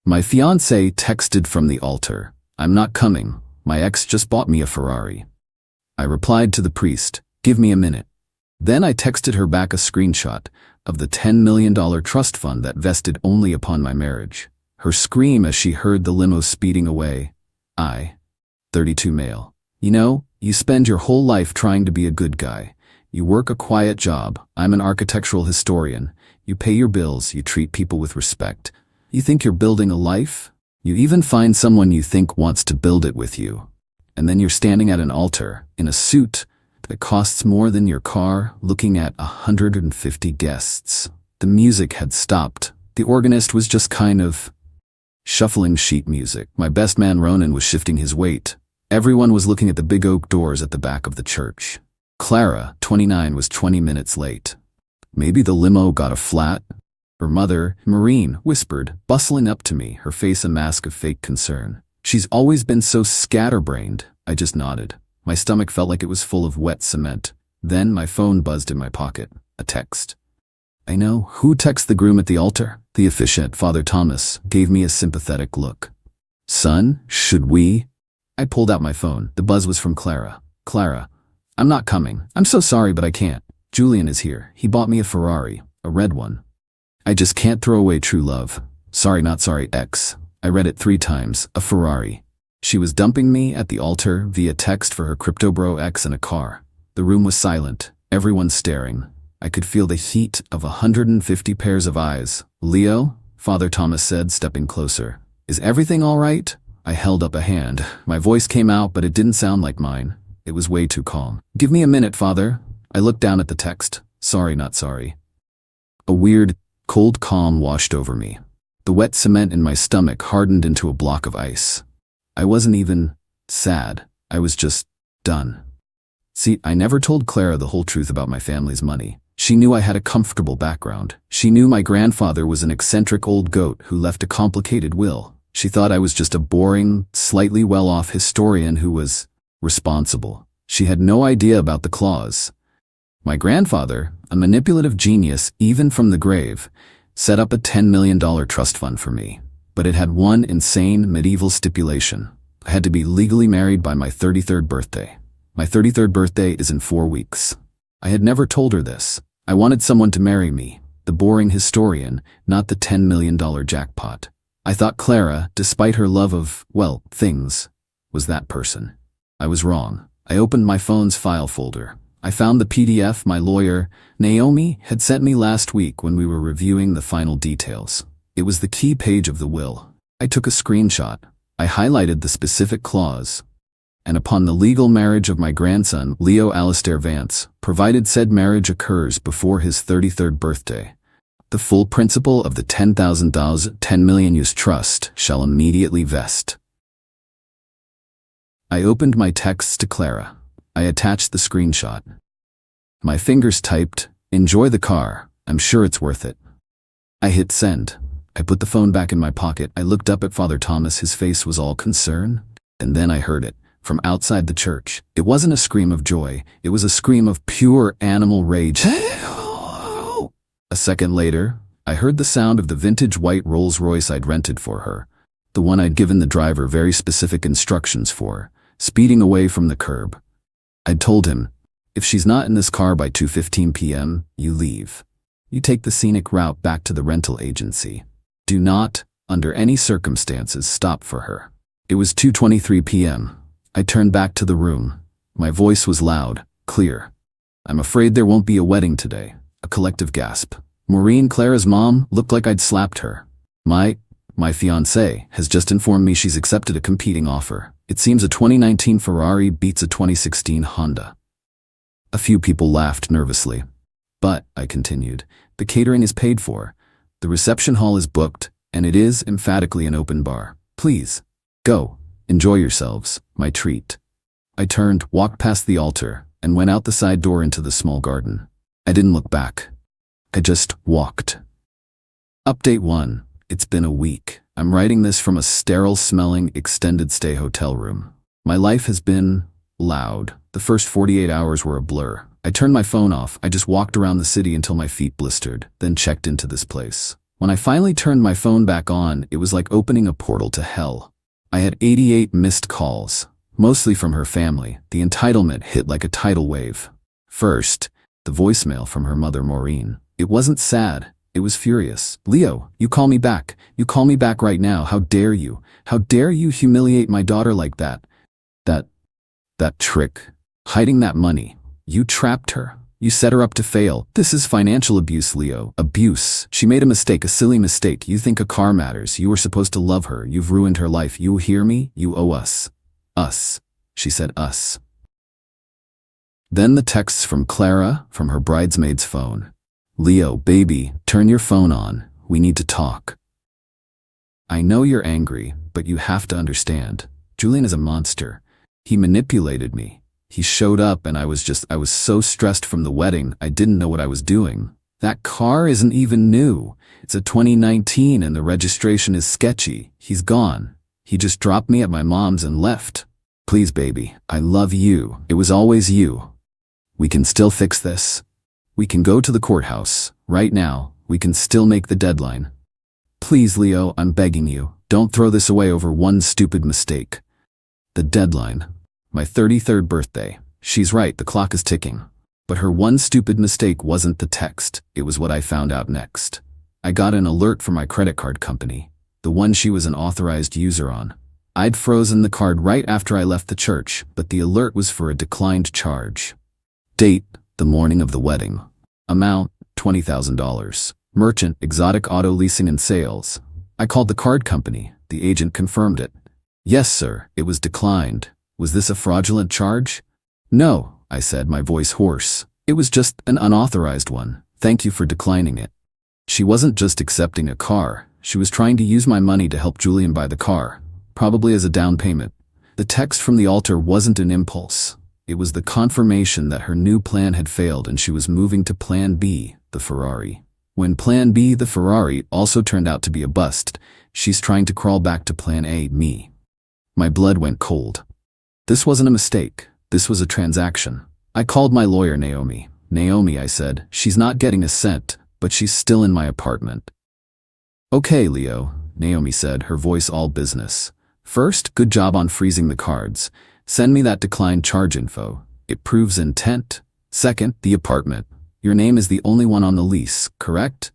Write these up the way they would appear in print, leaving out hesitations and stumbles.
My fiancée texted from the altar. I'm not coming. My ex just bought me a Ferrari. I replied to the priest, give me a minute. Then I texted her back a screenshot of the $10 million trust fund that vested only upon my marriage. Her scream as she heard the limo speeding away. 32 male. You know, you spend your whole life trying to be a good guy. You work a quiet job. I'm an architectural historian. You pay your bills. You treat people with respect. You think you're building a life? You even find someone you think wants to build it with you. And then you're standing at an altar, in a suit that costs more than your car, looking at 150 guests. The music had stopped. The organist was just kind of shuffling sheet music. My best man Ronan was shifting his weight. Everyone was looking at the big oak doors at the back of the church. Clara, 29, was 20 minutes late. Maybe the limo got a flat? Her mother, Maureen, whispered, bustling up to me, her face a mask of fake concern. She's always been so scatterbrained. I just nodded. My stomach felt like it was full of wet cement. Then my phone buzzed in my pocket. A text. I know. Who texted the groom at the altar? The officiant, Father Thomas, gave me a sympathetic look. Son, should we? I pulled out my phone. The buzz was from Clara. Clara, I'm not coming. I'm so sorry, but I can't. Julian is here. He bought me a Ferrari, a red one. I just can't throw away true love. Sorry, not sorry, ex. I read it 3 times. A Ferrari. She was dumping me at the altar via text for her crypto bro ex in a car. The room was silent. Everyone staring. I could feel the heat of 150 pairs of eyes. Leo? Father Thomas said, stepping closer. Is everything all right? I held up a hand. My voice came out, but it didn't sound like mine. It was way too calm. Give me a minute, Father. I looked down at the text. Sorry, not sorry. A weird, cold calm washed over me. The wet cement in my stomach hardened into a block of ice. I wasn't even sad. I was just done. See, I never told Clara the whole truth about my family's money. She knew I had a comfortable background. She knew my grandfather was an eccentric old goat who left a complicated will. She thought I was just a boring, slightly well-off historian who was responsible. She had no idea about the clause. My grandfather, a manipulative genius even from the grave, set up a $10 million trust fund for me. But it had one insane medieval stipulation. I had to be legally married by my 33rd birthday. My 33rd birthday is in 4 weeks. I had never told her this. I wanted someone to marry me, the boring historian, not the $10 million jackpot. I thought Clara, despite her love of, well, things, was that person. I was wrong. I opened my phone's file folder. I found the PDF my lawyer, Naomi, had sent me last week when we were reviewing the final details. It was the key page of the will. I took a screenshot. I highlighted the specific clause. And upon the legal marriage of my grandson, Leo Alistair Vance, provided said marriage occurs before his 33rd birthday, the full principal of the $10,000 $10 million use trust shall immediately vest. I opened my texts to Clara. I attached the screenshot. My fingers typed, enjoy the car, I'm sure it's worth it. I hit send. I put the phone back in my pocket. I looked up at Father Thomas. His face was all concern. And then I heard it. From outside the church. It wasn't a scream of joy. It was a scream of pure animal rage. A second later, I heard the sound of the vintage white Rolls-Royce I'd rented for her. The one I'd given the driver very specific instructions for, speeding away from the curb. I'd told him, if she's not in this car by 2:15 p.m., you leave. You take the scenic route back to the rental agency. Do not, under any circumstances, stop for her. It was 2:23 p.m. I turned back to the room. My voice was loud, clear. I'm afraid there won't be a wedding today. A collective gasp. Maureen, Clara's mom, looked like I'd slapped her. My fiancée has just informed me she's accepted a competing offer. It seems a 2019 Ferrari beats a 2016 Honda. A few people laughed nervously. But, I continued, the catering is paid for. The reception hall is booked, and it is emphatically an open bar. Please, go. Enjoy yourselves, my treat. I turned, walked past the altar, and went out the side door into the small garden. I didn't look back. I just walked. Update 1. It's been a week. I'm writing this from a sterile-smelling, extended-stay hotel room. My life has been loud. The first 48 hours were a blur. I turned my phone off. I just walked around the city until my feet blistered, then checked into this place. When I finally turned my phone back on, it was like opening a portal to hell. I had 88 missed calls, mostly from her family. The entitlement hit like a tidal wave. First, the voicemail from her mother Maureen. It wasn't sad. It was furious. "Leo, you call me back. You call me back right now. How dare you? How dare you humiliate my daughter like that? That trick. Hiding that money. You trapped her. You set her up to fail. This is financial abuse, Leo. Abuse. She made a mistake, a silly mistake. You think a car matters. You were supposed to love her. You've ruined her life. You hear me? You owe us." Us. She said us. Then the texts from Clara, from her bridesmaid's phone. "Leo, baby, turn your phone on. We need to talk. I know you're angry, but you have to understand. Julian is a monster. He manipulated me. He showed up and I was so stressed from the wedding, I didn't know what I was doing. That car isn't even new. It's a 2019 and the registration is sketchy. He's gone. He just dropped me at my mom's and left. Please, baby, I love you. It was always you. We can still fix this. We can go to the courthouse. Right now, we can still make the deadline. Please, Leo, I'm begging you. Don't throw this away over one stupid mistake." The deadline. My 33rd birthday. She's right, the clock is ticking. But her one stupid mistake wasn't the text. It was what I found out next. I got an alert from my credit card company, the one she was an authorized user on. I'd frozen the card right after I left the church, but the alert was for a declined charge. Date, the morning of the wedding. Amount, $20,000. Merchant, Exotic Auto Leasing and Sales. I called the card company. The agent confirmed it. "Yes, sir, it was declined. Was this a fraudulent charge?" "No," I said, my voice hoarse. "It was just an unauthorized one. Thank you for declining it." She wasn't just accepting a car. She was trying to use my money to help Julian buy the car, probably as a down payment. The text from the altar wasn't an impulse. It was the confirmation that her new plan had failed and she was moving to Plan B, the Ferrari. When Plan B, the Ferrari, also turned out to be a bust, she's trying to crawl back to Plan A, me. My blood went cold. This wasn't a mistake. This was a transaction. I called my lawyer, Naomi. "Naomi," I said, "she's not getting a cent, but she's still in my apartment." "Okay, Leo," Naomi said, her voice all business. "First, good job on freezing the cards. Send me that declined charge info. It proves intent. Second, the apartment. Your name is the only one on the lease, correct?"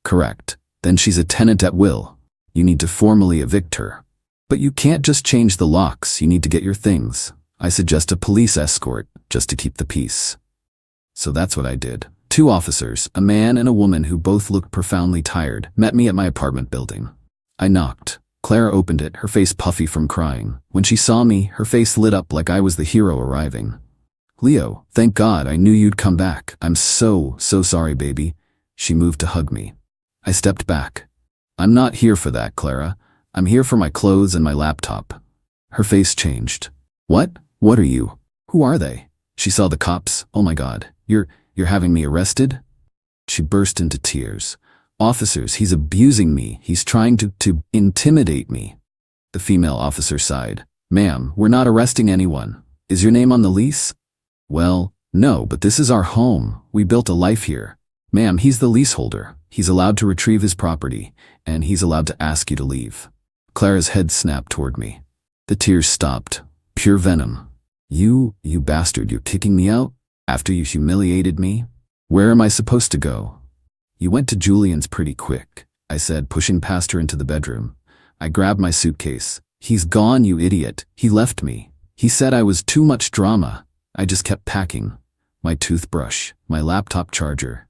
"Correct." "Then she's a tenant at will. You need to formally evict her. But you can't just change the locks, you need to get your things. I suggest a police escort, just to keep the peace." So that's what I did. 2 officers, a man and a woman who both looked profoundly tired, met me at my apartment building. I knocked. Clara opened it, her face puffy from crying. When she saw me, her face lit up like I was the hero arriving. "Leo, thank God, I knew you'd come back. I'm so sorry, baby." She moved to hug me. I stepped back. "I'm not here for that, Clara. I'm here for my clothes and my laptop." Her face changed. "What? What are you? Who are they?" She saw the cops. "Oh my God, you're having me arrested?" She burst into tears. "Officers, he's abusing me. He's trying to intimidate me." The female officer sighed. "Ma'am, we're not arresting anyone. Is your name on the lease?" "Well, no, but this is our home. We built a life here." "Ma'am, he's the leaseholder. He's allowed to retrieve his property, and he's allowed to ask you to leave." Clara's head snapped toward me. The tears stopped. Pure venom. You bastard, you're kicking me out? After you humiliated me? Where am I supposed to go?" "You went to Julian's pretty quick," I said, pushing past her into the bedroom. I grabbed my suitcase. "He's gone, you idiot. He left me. He said I was too much drama." I just kept packing. My toothbrush, my laptop charger.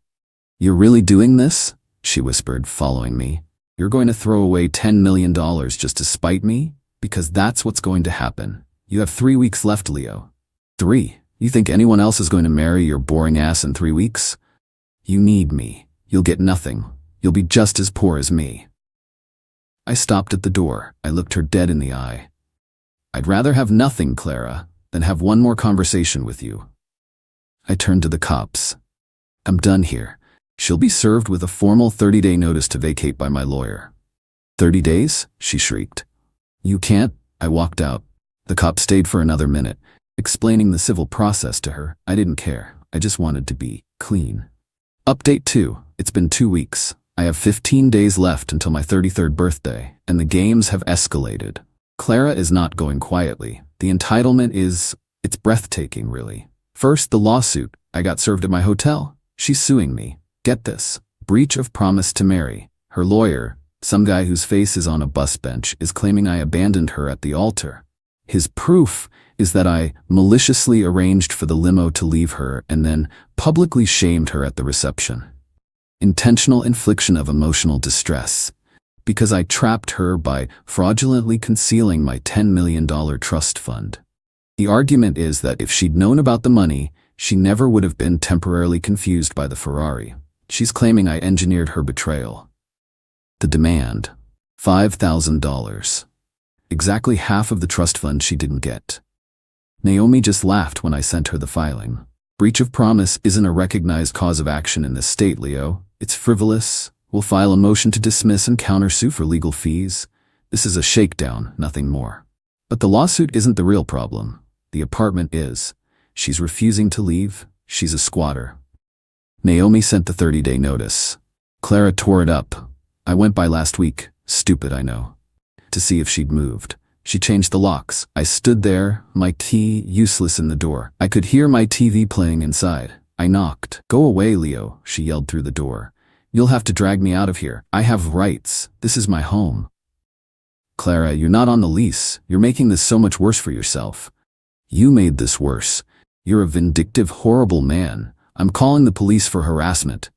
"You're really doing this?" she whispered, following me. "You're going to throw away $10 million just to spite me? Because that's what's going to happen. You have 3 weeks left, Leo." 3? You think anyone else is going to marry your boring ass in 3 weeks? You need me. You'll get nothing. You'll be just as poor as me. I stopped at the door. I looked her dead in the eye. "I'd rather have nothing, Clara, than have one more conversation with you." I turned to the cops. "I'm done here. She'll be served with a formal 30-day notice to vacate by my lawyer." 30 days? She shrieked. "You can't." I walked out. The cop stayed for another minute, explaining the civil process to her. I didn't care. I just wanted to be clean. Update 2. It's been 2 weeks. I have 15 days left until my 33rd birthday, and the games have escalated. Clara is not going quietly. The entitlement it's breathtaking, really. First, the lawsuit. I got served at my hotel. She's suing me. Get this. Breach of promise to marry. Her lawyer, some guy whose face is on a bus bench, is claiming I abandoned her at the altar. His proof is that I maliciously arranged for the limo to leave her and then publicly shamed her at the reception. Intentional infliction of emotional distress, because I trapped her by fraudulently concealing my $10 million trust fund. The argument is that if she'd known about the money, she never would have been temporarily confused by the Ferrari. She's claiming I engineered her betrayal. The demand: $5,000. Exactly half of the trust fund she didn't get. Naomi just laughed when I sent her the filing. Breach of promise isn't a recognized cause of action in this state, Leo. It's frivolous. We'll file a motion to dismiss and countersue for legal fees. This is a shakedown, nothing more. But the lawsuit isn't the real problem. The apartment is. She's refusing to leave. She's a squatter. Naomi sent the 30-day notice. Clara tore it up. I went by last week, stupid I know, to see if she'd moved. She changed the locks. I stood there, my key useless in the door. I could hear my TV playing inside. I knocked. "Go away, Leo," she yelled through the door. "You'll have to drag me out of here. I have rights. This is my home." "Clara, you're not on the lease. You're making this so much worse for yourself." "You made this worse. You're a vindictive, horrible man. I'm calling the police for harassment."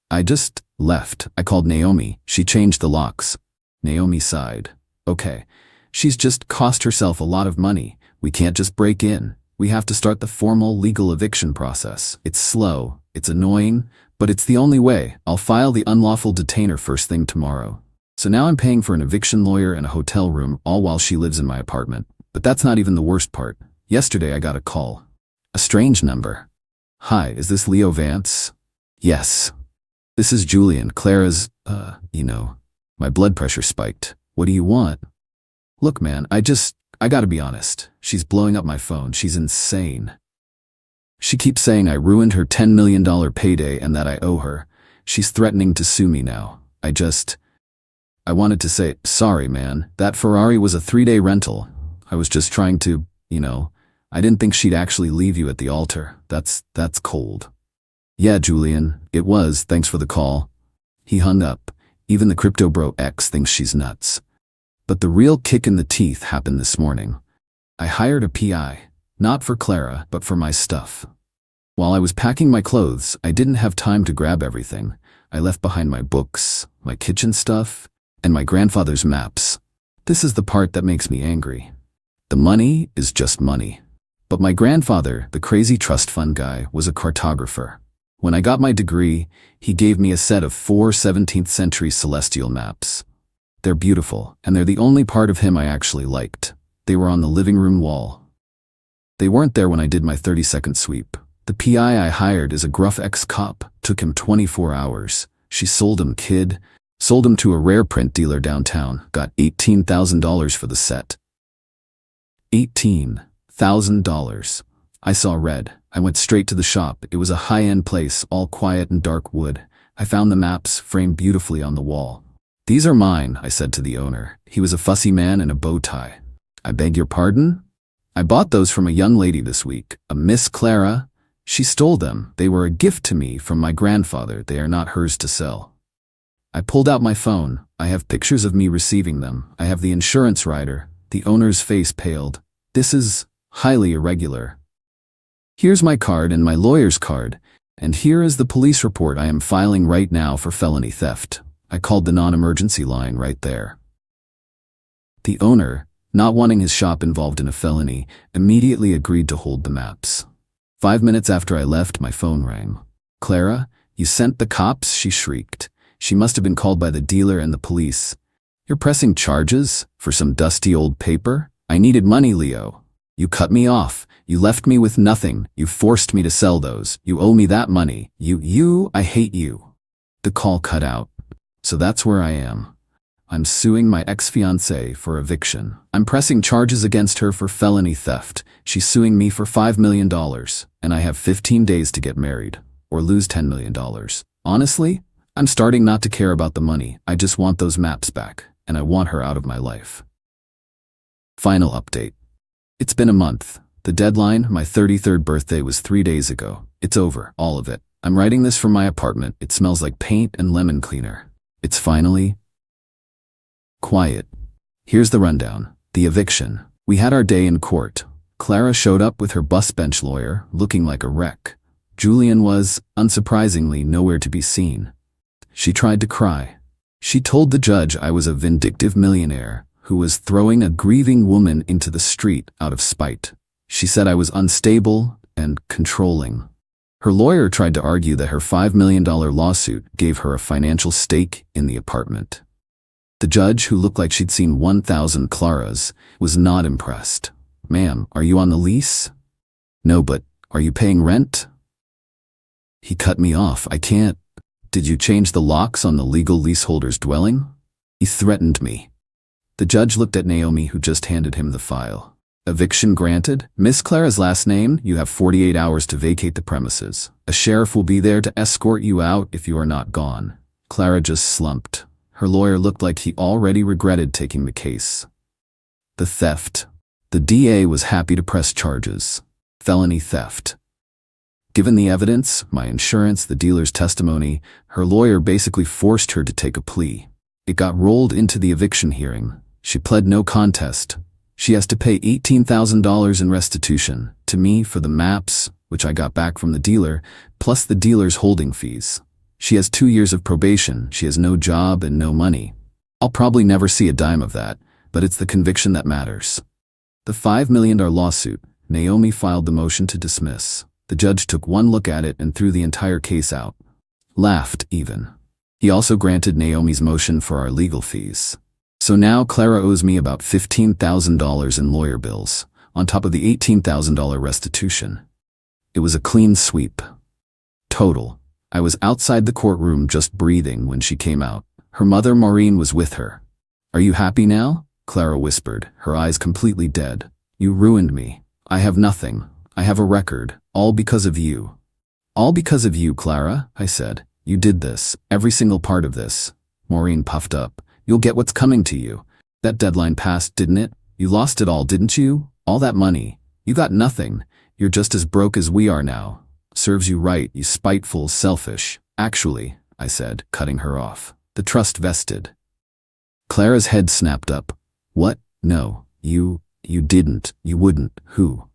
I just left. I called Naomi. She changed the locks. Naomi sighed. "Okay. She's just cost herself a lot of money. We can't just break in. We have to start the formal legal eviction process. It's slow. It's annoying. But it's the only way. I'll file the unlawful detainer first thing tomorrow. So now I'm paying for an eviction lawyer and a hotel room, all while she lives in my apartment. But that's not even the worst part. Yesterday I got a call. A strange number. "Hi, is this Leo Vance?" "Yes." "This is Julian, Clara's, My blood pressure spiked. What do you want?" "Look, man, I gotta be honest. She's blowing up my phone. She's insane. She keeps saying I ruined her $10 million payday and that I owe her. She's threatening to sue me now. I wanted to say, sorry, man. That Ferrari was a 3-day rental. I was just trying to, I didn't think she'd actually leave you at the altar. That's cold." "Yeah, Julian, it was. Thanks for the call." He hung up. Even the crypto bro X thinks she's nuts. But the real kick in the teeth happened this morning. I hired a PI, not for Clara, but for my stuff. While I was packing my clothes, I didn't have time to grab everything. I left behind my books, my kitchen stuff, and my grandfather's maps. This is the part that makes me angry. The money is just money. But my grandfather, the crazy trust fund guy, was a cartographer. When I got my degree, he gave me a set of 4 17th century celestial maps. They're beautiful, and they're the only part of him I actually liked. They were on the living room wall. They weren't there when I did my 30-second sweep. The PI I hired is a gruff ex-cop. Took him 24 hours. She sold him, kid. Sold him to a rare print dealer downtown. Got $18,000 for the set. $18,000. I saw red. I went straight to the shop. It was a high-end place, all quiet and dark wood. I found the maps framed beautifully on the wall. "These are mine," I said to the owner. He was a fussy man in a bow tie. "I beg your pardon?" "I bought those from a young lady this week, a Miss Clara. She stole them. They were a gift to me from my grandfather. They are not hers to sell." I pulled out my phone. I have pictures of me receiving them. I have the insurance rider. The owner's face paled. "This is highly irregular. Here's my card and my lawyer's card. And here is the police report I am filing right now for felony theft." I called the non-emergency line right there. The owner, not wanting his shop involved in a felony, immediately agreed to hold the maps. 5 minutes after I left, my phone rang. "Clara, you sent the cops?" she shrieked. She must have been called by the dealer and the police. "You're pressing charges? For some dusty old paper? I needed money, Leo. You cut me off. You left me with nothing. You forced me to sell those. You owe me that money. I hate you." The call cut out. So that's where I am. I'm suing my ex-fiancée for eviction. I'm pressing charges against her for felony theft. She's suing me for $5 million, and I have 15 days to get married, or lose $10 million. Honestly, I'm starting not to care about the money. I just want those maps back, and I want her out of my life. Final update. It's been a month. The deadline, my 33rd birthday, was 3 days ago. It's over, all of it. I'm writing this from my apartment. It smells like paint and lemon cleaner. It's finally quiet. Here's the rundown. The eviction. We had our day in court. Clara showed up with her bus bench lawyer, looking like a wreck. Julian was, unsurprisingly, nowhere to be seen. She tried to cry. She told the judge I was a vindictive millionaire who was throwing a grieving woman into the street out of spite. She said I was unstable and controlling. Her lawyer tried to argue that her $5 million lawsuit gave her a financial stake in the apartment. The judge, who looked like she'd seen 1,000 Claras, was not impressed. "Ma'am, are you on the lease?" "No, but are you paying rent?" He cut me off. "I can't." "Did you change the locks on the legal leaseholder's dwelling?" He threatened me. The judge looked at Naomi, who just handed him the file. "Eviction granted. Miss Clara's last name, you have 48 hours to vacate the premises. A sheriff will be there to escort you out if you are not gone." Clara just slumped. Her lawyer looked like he already regretted taking the case. The theft. The DA was happy to press charges. Felony theft. Given the evidence, my insurance, the dealer's testimony, her lawyer basically forced her to take a plea. It got rolled into the eviction hearing. She pled no contest. She has to pay $18,000 in restitution to me for the maps, which I got back from the dealer, plus the dealer's holding fees. She has 2 years of probation. She has no job and no money. I'll probably never see a dime of that, but it's the conviction that matters. The $5 million lawsuit. Naomi filed the motion to dismiss. The judge took one look at it and threw the entire case out. Laughed, even. He also granted Naomi's motion for our legal fees. So now Clara owes me about $15,000 in lawyer bills, on top of the $18,000 restitution. It was a clean sweep. Total. I was outside the courtroom just breathing when she came out. Her mother, Maureen, was with her. "Are you happy now?" Clara whispered, her eyes completely dead. "You ruined me. I have nothing. I have a record. All because of you." "All because of you, Clara," I said. "You did this. Every single part of this." Maureen puffed up. "You'll get what's coming to you. That deadline passed, didn't it? You lost it all, didn't you? All that money. You got nothing. You're just as broke as we are now. Serves you right, you spiteful, selfish." "Actually," I said, cutting her off, "the trust vested." Clara's head snapped up. "What? No, you didn't. You wouldn't. Who?"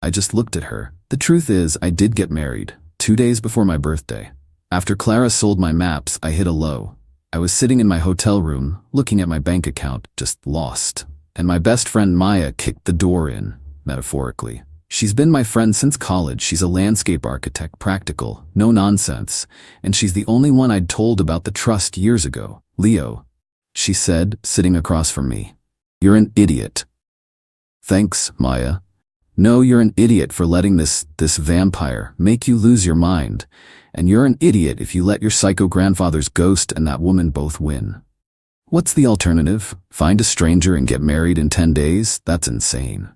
I just looked at her. The truth is, I did get married, 2 days before my birthday. After Clara sold my maps, I hit a low. I was sitting in my hotel room, looking at my bank account, just lost. And my best friend Maya kicked the door in, metaphorically. She's been my friend since college. She's a landscape architect, practical, no nonsense. And she's the only one I'd told about the trust years ago. "Leo," she said, sitting across from me. "You're an idiot." "Thanks, Maya." "No, you're an idiot for letting this vampire make you lose your mind. And you're an idiot if you let your psycho grandfather's ghost and that woman both win. What's the alternative? Find a stranger and get married in 10 days? That's insane."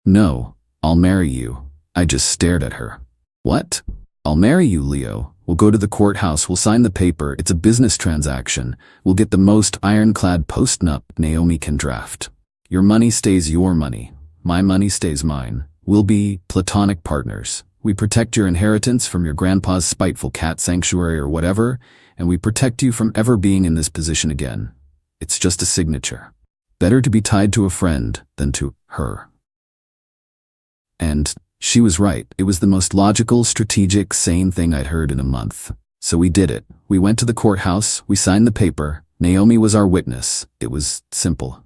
"No, I'll marry you." I just stared at her. "What?" "I'll marry you, Leo. We'll go to the courthouse, we'll sign the paper, it's a business transaction. We'll get the most ironclad post-nup Naomi can draft. Your money stays your money. My money stays mine. We'll be platonic partners. We protect your inheritance from your grandpa's spiteful cat sanctuary or whatever, and we protect you from ever being in this position again. It's just a signature. Better to be tied to a friend than to her." And she was right. It was the most logical, strategic, sane thing I'd heard in a month. So we did it. We went to the courthouse, we signed the paper. Naomi was our witness. It was simple.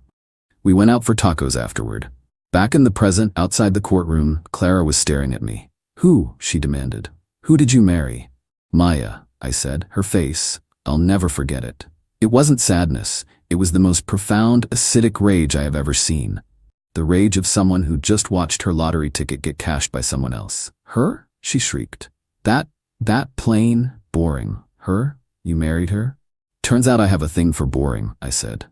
We went out for tacos afterward. Back in the present, outside the courtroom, Clara was staring at me. "Who?" she demanded. "Who did you marry?" "Maya," I said, her face. I'll never forget it. It wasn't sadness. It was the most profound, acidic rage I have ever seen. The rage of someone who just watched her lottery ticket get cashed by someone else. "Her?" she shrieked. That plain, boring. Her? You married her?" "Turns out I have a thing for boring," I said.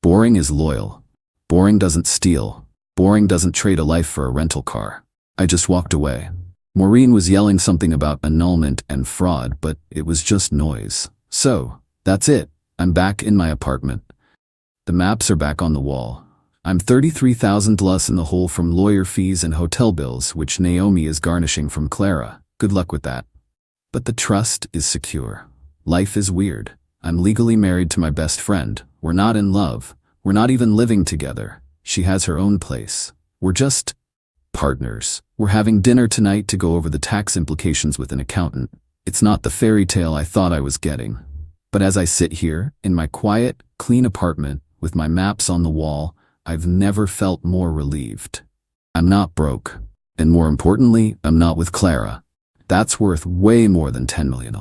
"Boring is loyal. Boring doesn't steal. Boring doesn't trade a life for a rental car." I just walked away. Maureen was yelling something about annulment and fraud, but it was just noise. So, that's it. I'm back in my apartment. The maps are back on the wall. I'm 33,000 less in the hole from lawyer fees and hotel bills, which Naomi is garnishing from Clara. Good luck with that. But the trust is secure. Life is weird. I'm legally married to my best friend. We're not in love. We're not even living together. She has her own place. We're just partners. We're having dinner tonight to go over the tax implications with an accountant. It's not the fairy tale I thought I was getting. But as I sit here, in my quiet, clean apartment, with my maps on the wall, I've never felt more relieved. I'm not broke. And more importantly, I'm not with Clara. That's worth way more than $10 million.